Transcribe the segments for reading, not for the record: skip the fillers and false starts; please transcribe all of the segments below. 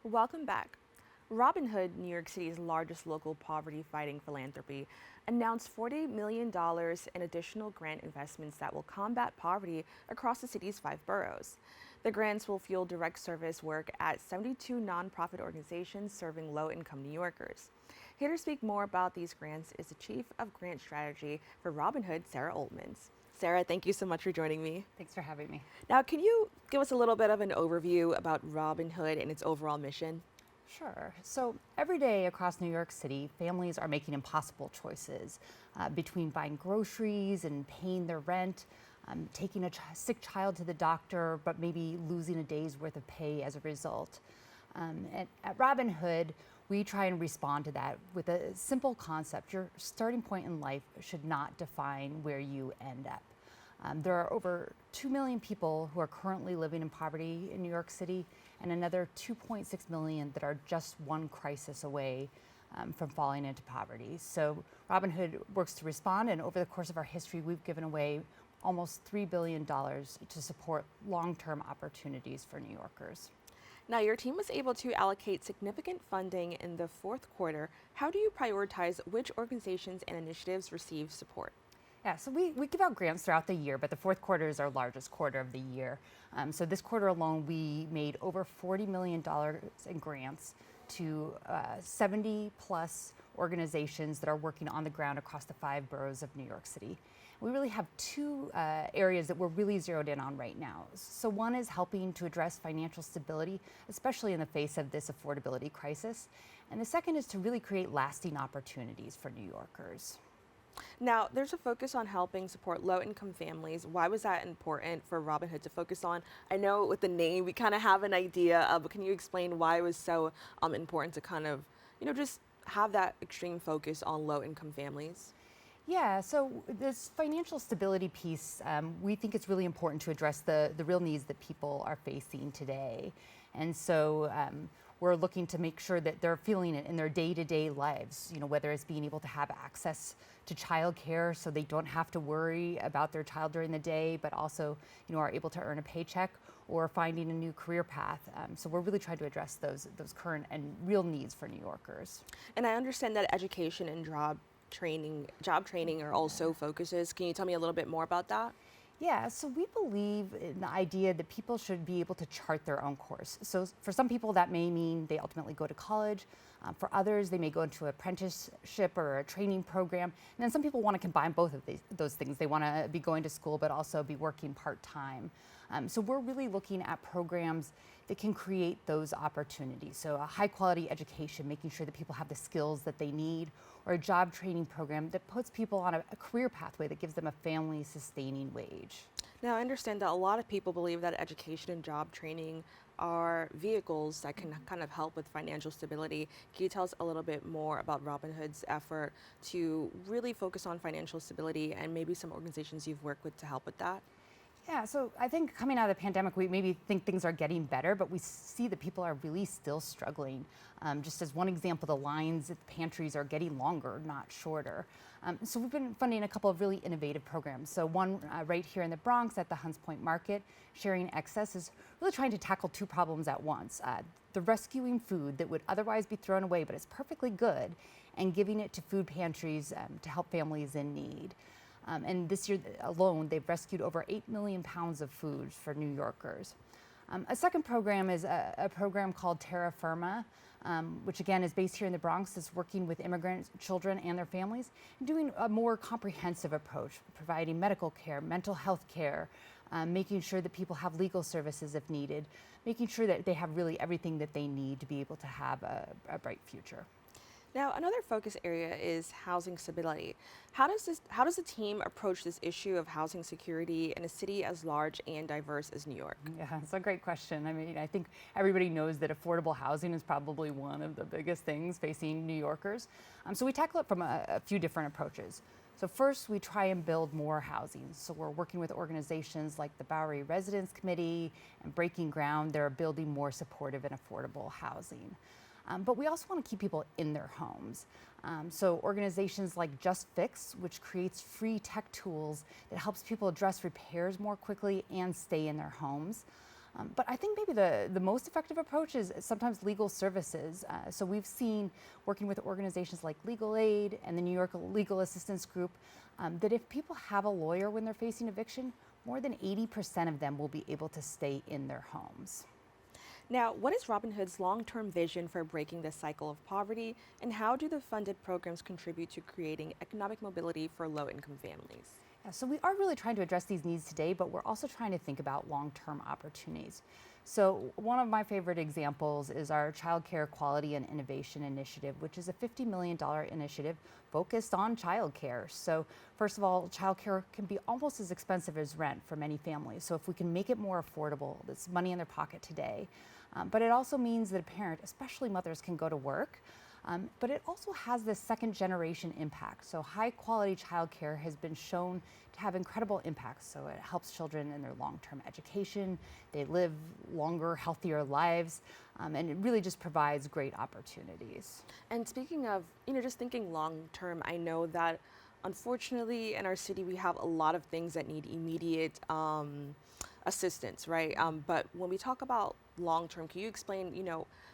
Welcome back. Robinhood, New York City's largest local poverty fighting philanthropy, announced $40 million in additional grant investments that will combat poverty across the city's 5 boroughs. The grants will fuel direct service work at 72 nonprofit organizations serving low income New Yorkers. Here to speak more about these grants is the Chief of Grant Strategy for Robinhood, Sarah Oltmans. Sarah, thank you so much for joining me. Thanks for having me. Now, can you give us a little bit of an overview about Robinhood and its overall mission? Sure. So every day across New York City, families are making impossible choices between buying groceries and paying their rent, taking a sick child to the doctor, but maybe losing a day's worth of pay as a result. At Robinhood, we try and respond to that with a simple concept. Your starting point in life should not define where you end up. There are over 2 million people who are currently living in poverty in New York City, and another 2.6 million that are just one crisis away from falling into poverty. So Robinhood works to respond, and over the course of our history, we've given away almost $3 billion to support long-term opportunities for New Yorkers. Now, your team was able to allocate significant funding in the fourth quarter. How do you prioritize which organizations and initiatives receive support? Yeah, so we give out grants throughout the year, but the fourth quarter is our largest quarter of the year. So this quarter alone, we made over $40 million in grants to 70 plus organizations that are working on the ground across the 5 boroughs of New York City. We really have two areas that we're really zeroed in on right now. So one is helping to address financial stability, especially in the face of this affordability crisis. And the second is to really create lasting opportunities for New Yorkers. Now, there's a focus on helping support low-income families. Why was that important for Robinhood to focus on? I know with the name, we kind of have an idea, but can you explain why it was so important to kind of, just have that extreme focus on low-income families? Yeah, so this financial stability piece, we think it's really important to address the real needs that people are facing today. And so we're looking to make sure that they're feeling it in their day-to-day lives, whether it's being able to have access to childcare so they don't have to worry about their child during the day, but also, are able to earn a paycheck, or finding a new career path. So we're really trying to address those current and real needs for New Yorkers. And I understand that education and job training are also focuses. Can you tell me a little bit more about that? Yeah, so we believe in the idea that people should be able to chart their own course. So for some people, that may mean they ultimately go to college. For others, they may go into an apprenticeship or a training program. And then some people want to combine both of those things. They want to be going to school, but also be working part-time. So we're really looking at programs that can create those opportunities. So a high-quality education, making sure that people have the skills that they need, or a job training program that puts people on a career pathway that gives them a family-sustaining wage. Now, I understand that a lot of people believe that education and job training are vehicles that can kind of help with financial stability. Can you tell us a little bit more about Robinhood's effort to really focus on financial stability and maybe some organizations you've worked with to help with that? Yeah, so I think coming out of the pandemic, we maybe think things are getting better, but we see that people are really still struggling. Just as one example, the lines at the pantries are getting longer, not shorter. So we've been funding a couple of really innovative programs. So one right here in the Bronx at the Hunts Point Market, Sharing Excess, is really trying to tackle two problems at once. The rescuing food that would otherwise be thrown away, but it's perfectly good, and giving it to food pantries to help families in need. And this year alone, they've rescued over 8 million pounds of food for New Yorkers. A second program is a program called Terra Firma, which again is based here in the Bronx. It's working with immigrant children and their families, and doing a more comprehensive approach, providing medical care, mental health care, making sure that people have legal services if needed, making sure that they have really everything that they need to be able to have a bright future. Now, another focus area is housing stability. How does the team approach this issue of housing security in a city as large and diverse as New York? Yeah, it's a great question. I mean, I think everybody knows that affordable housing is probably one of the biggest things facing New Yorkers. So we tackle it from a few different approaches. So first, we try and build more housing. So we're working with organizations like the Bowery Residents Committee and Breaking Ground. They're building more supportive and affordable housing. But we also want to keep people in their homes. So organizations like Just Fix, which creates free tech tools that helps people address repairs more quickly and stay in their homes. But I think maybe the most effective approach is sometimes legal services. So we've seen, working with organizations like Legal Aid and the New York Legal Assistance Group, that if people have a lawyer when they're facing eviction, more than 80% of them will be able to stay in their homes. Now, what is Robin Hood's long-term vision for breaking the cycle of poverty, and how do the funded programs contribute to creating economic mobility for low-income families? Yeah, so we are really trying to address these needs today, but we're also trying to think about long-term opportunities. So one of my favorite examples is our Child Care Quality and Innovation Initiative, which is a $50 million initiative focused on childcare. So first of all, childcare can be almost as expensive as rent for many families. So if we can make it more affordable, that's money in their pocket today. But it also means that a parent, especially mothers, can go to work. But it also has this second generation impact. So high quality childcare has been shown to have incredible impacts. So it helps children in their long-term education, they live longer, healthier lives, and it really just provides great opportunities. And speaking of, just thinking long-term, I know that unfortunately in our city we have a lot of things that need immediate assistance, right? But when we talk about long-term, can you explain,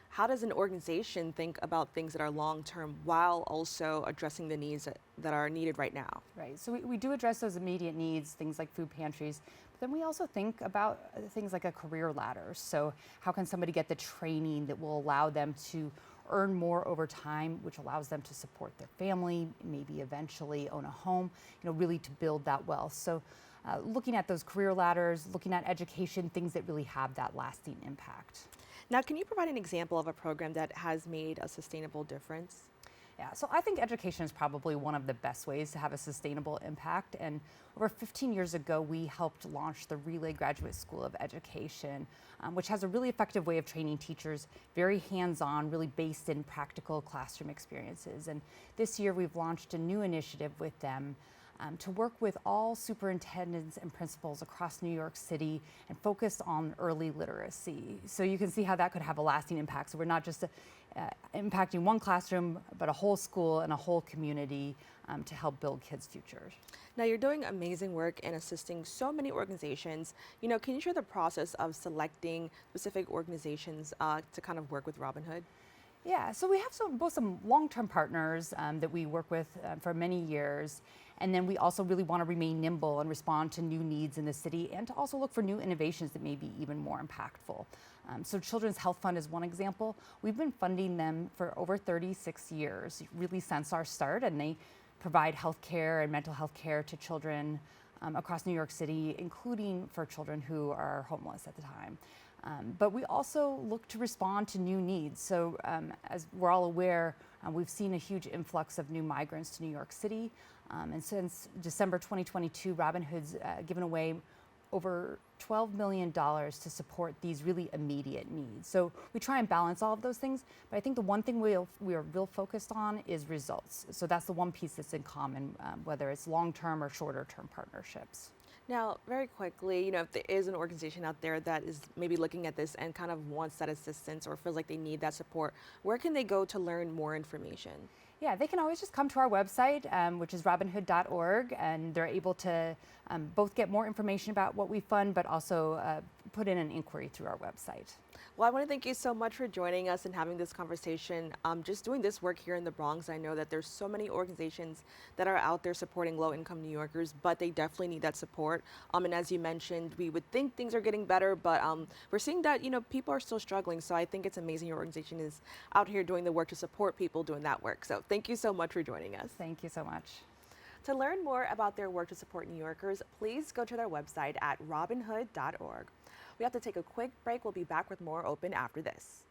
how does an organization think about things that are long-term while also addressing the needs that are needed right now? Right, so we do address those immediate needs, things like food pantries, but then we also think about things like a career ladder. So how can somebody get the training that will allow them to earn more over time, which allows them to support their family, maybe eventually own a home, really to build that wealth. So looking at those career ladders, looking at education, things that really have that lasting impact. Now, can you provide an example of a program that has made a sustainable difference? Yeah, so I think education is probably one of the best ways to have a sustainable impact. And over 15 years ago, we helped launch the Relay Graduate School of Education, which has a really effective way of training teachers, very hands-on, really based in practical classroom experiences. And this year, we've launched a new initiative with them to work with all superintendents and principals across New York City and focus on early literacy. So you can see how that could have a lasting impact. So we're not just impacting one classroom, but a whole school and a whole community to help build kids' futures. Now, you're doing amazing work in assisting so many organizations. Can you share the process of selecting specific organizations to kind of work with Robin Hood? Yeah, so we have both some long-term partners that we work with for many years, and then we also really want to remain nimble and respond to new needs in the city and to also look for new innovations that may be even more impactful. So Children's Health Fund is one example. We've been funding them for over 36 years, really since our start, and they provide health care and mental health care to children across New York City, including for children who are homeless at the time. But we also look to respond to new needs. So as we're all aware, we've seen a huge influx of new migrants to New York City. And since December 2022, Robin Hood's given away over $12 million to support these really immediate needs. So we try and balance all of those things, but I think the one thing we are real focused on is results. So that's the one piece that's in common, whether it's long-term or shorter-term partnerships. Now, very quickly, if there is an organization out there that is maybe looking at this and kind of wants that assistance or feels like they need that support, where can they go to learn more information? Yeah, they can always just come to our website, which is robinhood.org, and they're able to both get more information about what we fund, but also put in an inquiry through our website. Well, I want to thank you so much for joining us and having this conversation. Just doing this work here in the Bronx, I know that there's so many organizations that are out there supporting low-income New Yorkers, but they definitely need that support. And as you mentioned, we would think things are getting better, but we're seeing that, people are still struggling. So I think it's amazing your organization is out here doing the work to support people doing that work. So thank you so much for joining us. Thank you so much. To learn more about their work to support New Yorkers, please go to their website at robinhood.org. We have to take a quick break. We'll be back with more Open after this.